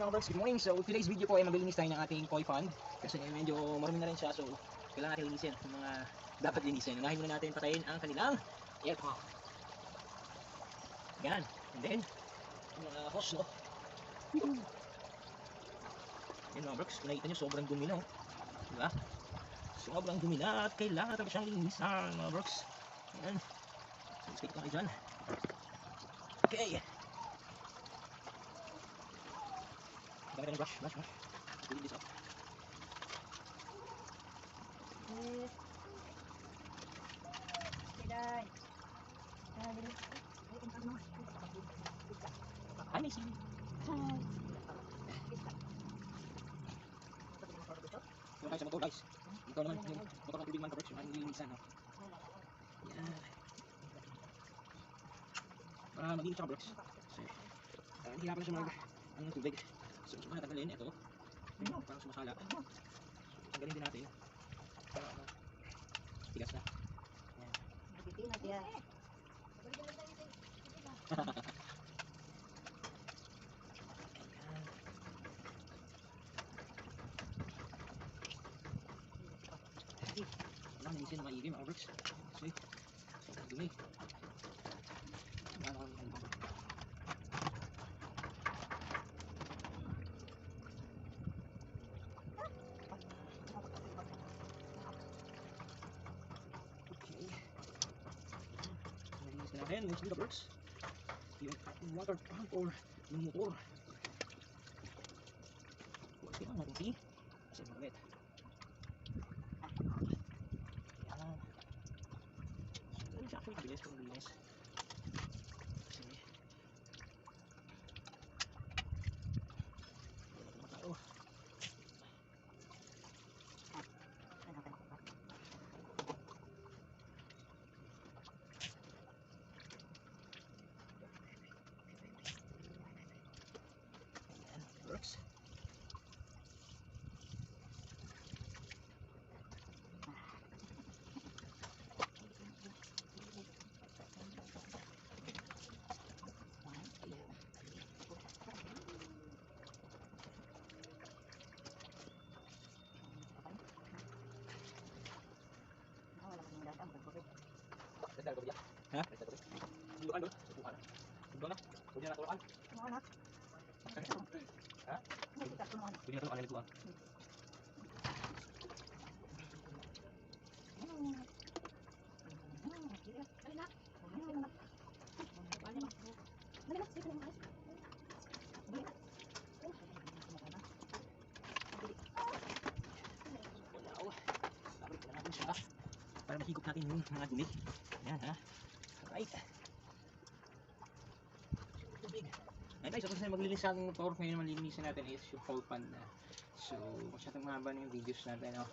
Mga birds, good morning. So today's video po ay maglilinis tayo ng ating koi pond kasi medyo marumi na rin siya, so kailangan natin linisin yung mga dapat linisin. Unahin muna natin patayin ang kanilang air pump. Yan. And then yung mga hose, no? Yan mga birds, nakikita nyo sobrang dumi na, oh. Diba? Sobrang dumi na at kailangan natin siyang linisan, mga birds. Yan. So stick lang kayo dyan. Okay. Gamit ang brush. Clean this up. Hi, Missy. Yung guys, sa motor guys. Ikaw naman, yung motor ng tubig man correction, ang nilinisan, no? Yan. Para mag-init siya ka-blocks. So, nahihirapan na siya ang tubig. So, matanggalin ito. Parang sumasala. So, tanggalin din natin. Para tigas na. Ayan. Magpipinat yan. Kailangan nilisin na maigi mga birds. Kasi, sobrang dumi. Ayan, yung mga birds, yung water pump or yung motor. Huwag kailangan natin see kasi magulit. Ayan. So, it's actually mabilis kung mabilis. Kasi wala naman tayo. Works. Ha? Tulokan doon? Tulokan. Doon na? Pwede na tulokan? Ha? Pwede na tulokan na nagtuan. Babalik na natin siya para mahigop natin yung mga dumi. Ayan, ha? Alright. Tubig. Ayan guys, tapos na maglilinis ang motor. Ngayon malilinisan natin is yung whole pan na. So, masyadong mahaba na yung videos natin, no?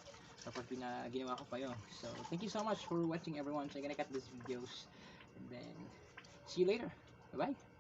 Tapos ginawa ko pa yun. So, thank you so much for watching everyone. So, I'm gonna cut these videos. And then, see you later. Bye-bye.